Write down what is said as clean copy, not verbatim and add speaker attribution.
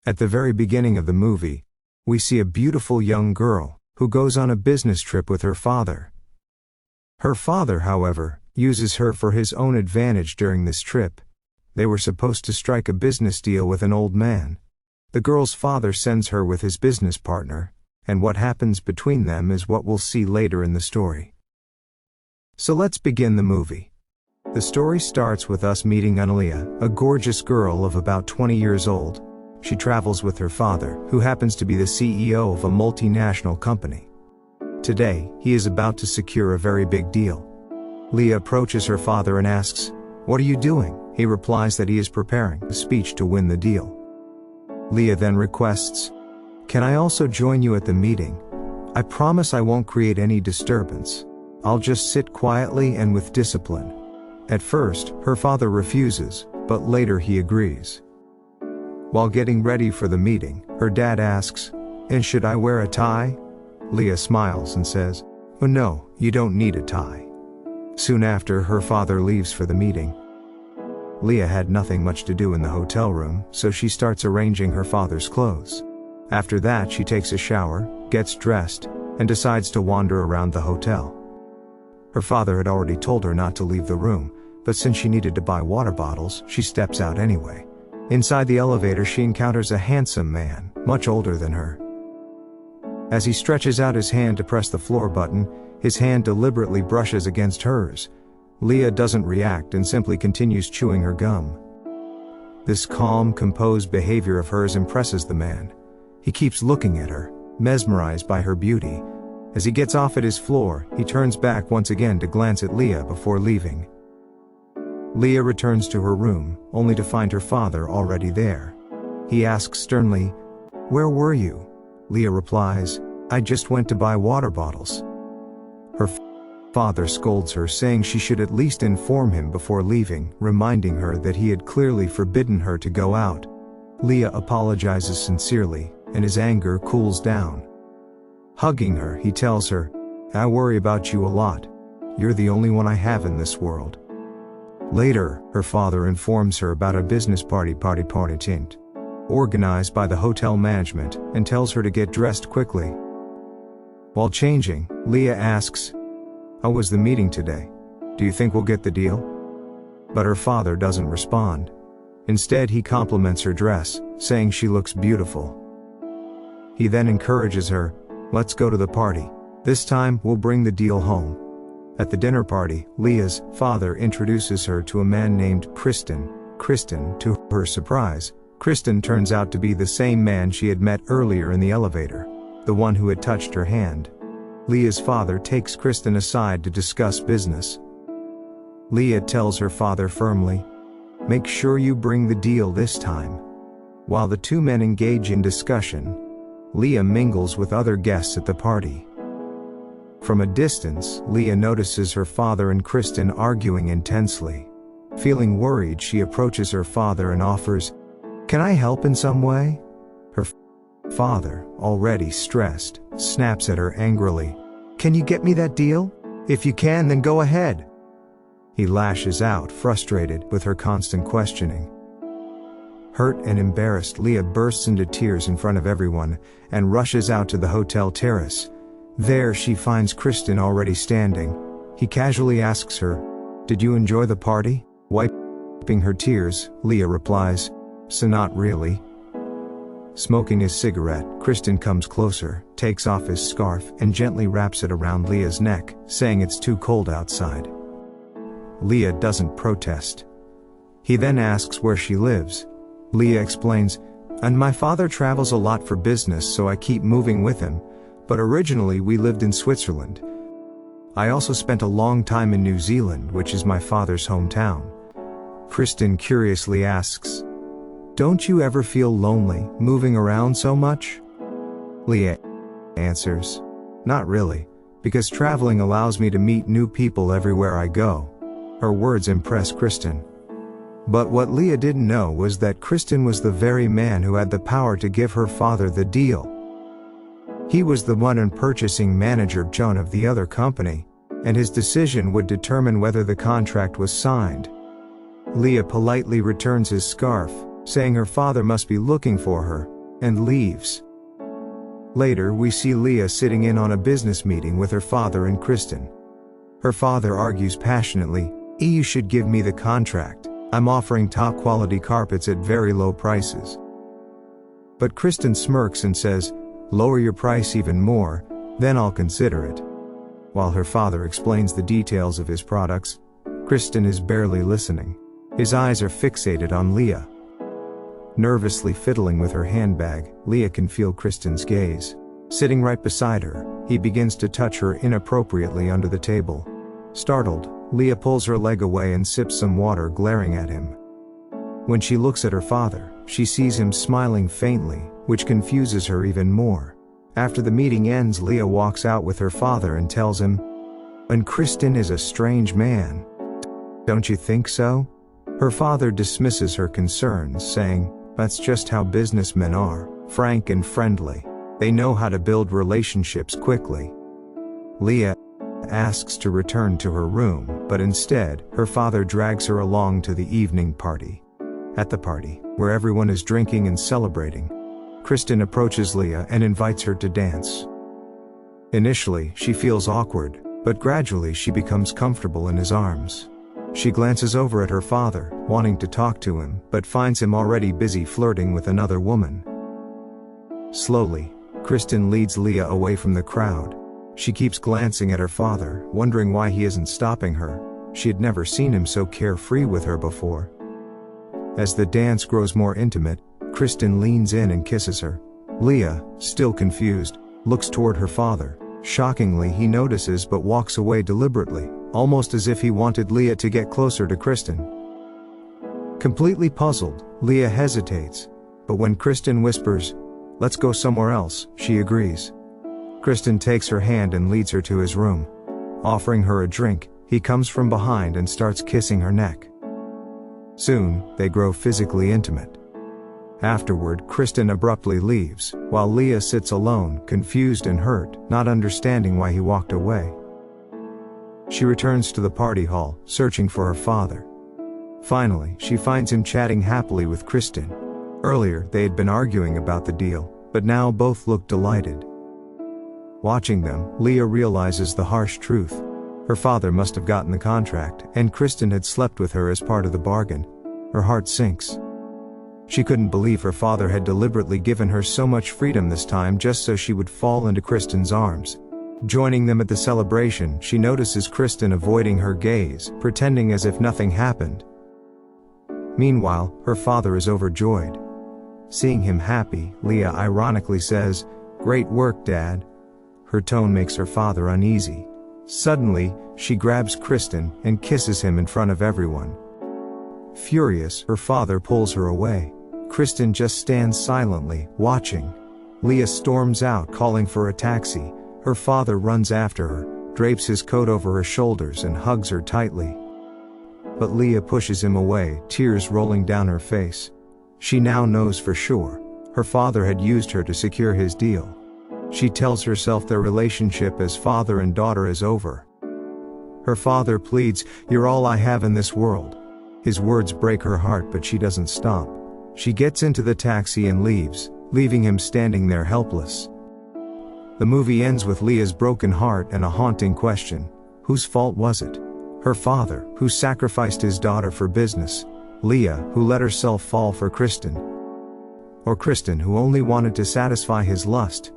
Speaker 1: At the very beginning of the movie, we see a beautiful young girl who goes on a business trip with her father. Her father, however, uses her for his own advantage during this trip. They were supposed to strike a business deal with an old man. The girl's father sends her with his business partner, and what happens between them is what we'll see later in the story. So let's begin the movie. The story starts with us meeting Analia, a gorgeous girl of about 20 years old. She travels with her father, who happens to be the CEO of a multinational company. Today, he is about to secure a very big deal. Leah approaches her father and asks, "What are you doing?" He replies that he is preparing a speech to win the deal. Leah then requests, "Can I also join you at the meeting? I promise I won't create any disturbance. I'll just sit quietly and with discipline." At first, her father refuses, but later he agrees. While getting ready for the meeting, her dad asks, "And should I wear a tie?" Leah smiles and says, "Oh no, you don't need a tie." Soon after, her father leaves for the meeting. Leah had nothing much to do in the hotel room, so she starts arranging her father's clothes. After that, she takes a shower, gets dressed, and decides to wander around the hotel. Her father had already told her not to leave the room, but since she needed to buy water bottles, she steps out anyway. Inside the elevator, she encounters a handsome man, much older than her. As he stretches out his hand to press the floor button, his hand deliberately brushes against hers. Leah doesn't react and simply continues chewing her gum. This calm, composed behavior of hers impresses the man. He keeps looking at her, mesmerized by her beauty. As he gets off at his floor, he turns back once again to glance at Leah before leaving. Leah returns to her room, only to find her father already there. He asks sternly, "Where were you?" Leah replies, "I just went to buy water bottles." Her father scolds her, saying she should at least inform him before leaving, reminding her that he had clearly forbidden her to go out. Leah apologizes sincerely, and his anger cools down. Hugging her, he tells her, "I worry about you a lot. You're the only one I have in this world." Later, her father informs her about a business party organized by the hotel management, and tells her to get dressed quickly. While changing, Leah asks, "How was the meeting today? Do you think we'll get the deal?" But her father doesn't respond. Instead, he compliments her dress, saying she looks beautiful. He then encourages her, "Let's go to the party. This time, we'll bring the deal home." At the dinner party, Leah's father introduces her to a man named Kristen. To her surprise, Kristen turns out to be the same man she had met earlier in the elevator, the one who had touched her hand. Leah's father takes Kristen aside to discuss business. Leah tells her father firmly, "Make sure you bring the deal this time." While the two men engage in discussion, Leah mingles with other guests at the party. From a distance, Leah notices her father and Kristen arguing intensely. Feeling worried, she approaches her father and offers, "Can I help in some way?" Her father, already stressed, snaps at her angrily, "Can you get me that deal? If you can, then go ahead." He lashes out, frustrated with her constant questioning. Hurt and embarrassed, Leah bursts into tears in front of everyone and rushes out to the hotel terrace. There she finds Kristen already standing. He casually asks her, "Did you enjoy the party?" Wiping her tears, Leah replies, "So not really." Smoking his cigarette, Kristen comes closer, takes off his scarf, and gently wraps it around Leah's neck, saying it's too cold outside. Leah doesn't protest. He then asks where she lives. Leah explains, "And my father travels a lot for business, so I keep moving with him. But originally we lived in Switzerland. I also spent a long time in New Zealand, which is my father's hometown." Kristen curiously asks, "Don't you ever feel lonely, moving around so much?" Leah answers, "Not really, because traveling allows me to meet new people everywhere I go." Her words impress Kristen. But what Leah didn't know was that Kristen was the very man who had the power to give her father the deal. He was the one and purchasing manager John of the other company, and his decision would determine whether the contract was signed. Leah politely returns his scarf, saying her father must be looking for her, and leaves. Later we see Leah sitting in on a business meeting with her father and Kristen. Her father argues passionately, "You should give me the contract. I'm offering top quality carpets at very low prices." But Kristen smirks and says, "Lower your price even more, then I'll consider it." While her father explains the details of his products, Kristen is barely listening. His eyes are fixated on Leah. Nervously fiddling with her handbag, Leah can feel Kristen's gaze. Sitting right beside her, he begins to touch her inappropriately under the table. Startled, Leah pulls her leg away and sips some water, glaring at him. When she looks at her father, she sees him smiling faintly, which confuses her even more. After the meeting ends, Leah walks out with her father and tells him, "And Kristen is a strange man. Don't you think so?" Her father dismisses her concerns, saying, "That's just how businessmen are, frank and friendly. They know how to build relationships quickly." Leah asks to return to her room, but instead, her father drags her along to the evening party. At the party, where everyone is drinking and celebrating, Kristen approaches Leah and invites her to dance. Initially, she feels awkward, but gradually she becomes comfortable in his arms. She glances over at her father, wanting to talk to him, but finds him already busy flirting with another woman. Slowly, Kristen leads Leah away from the crowd. She keeps glancing at her father, wondering why he isn't stopping her. She had never seen him so carefree with her before. As the dance grows more intimate, Kristen leans in and kisses her. Leah, still confused, looks toward her father. Shockingly, he notices but walks away deliberately, almost as if he wanted Leah to get closer to Kristen. Completely puzzled, Leah hesitates, but when Kristen whispers, "Let's go somewhere else," she agrees. Kristen takes her hand and leads her to his room. Offering her a drink, he comes from behind and starts kissing her neck. Soon, they grow physically intimate. Afterward, Kristen abruptly leaves, while Leah sits alone, confused and hurt, not understanding why he walked away. She returns to the party hall, searching for her father. Finally, she finds him chatting happily with Kristen. Earlier, they had been arguing about the deal, but now both look delighted. Watching them, Leah realizes the harsh truth. Her father must have gotten the contract, and Kristen had slept with her as part of the bargain. Her heart sinks. She couldn't believe her father had deliberately given her so much freedom this time just so she would fall into Kristen's arms. Joining them at the celebration, she notices Kristen avoiding her gaze, pretending as if nothing happened. Meanwhile, her father is overjoyed. Seeing him happy, Leah ironically says, "Great work, Dad." Her tone makes her father uneasy. Suddenly, she grabs Kristen and kisses him in front of everyone. Furious, her father pulls her away. Kristen just stands silently, watching. Leah storms out, calling for a taxi. Her father runs after her, drapes his coat over her shoulders and hugs her tightly. But Leah pushes him away, tears rolling down her face. She now knows for sure. Her father had used her to secure his deal. She tells herself their relationship as father and daughter is over. Her father pleads, "You're all I have in this world." His words break her heart, but she doesn't stop. She gets into the taxi and leaves, leaving him standing there helpless. The movie ends with Leah's broken heart and a haunting question. Whose fault was it? Her father, who sacrificed his daughter for business? Leah, who let herself fall for Kristen? Or Kristen, who only wanted to satisfy his lust?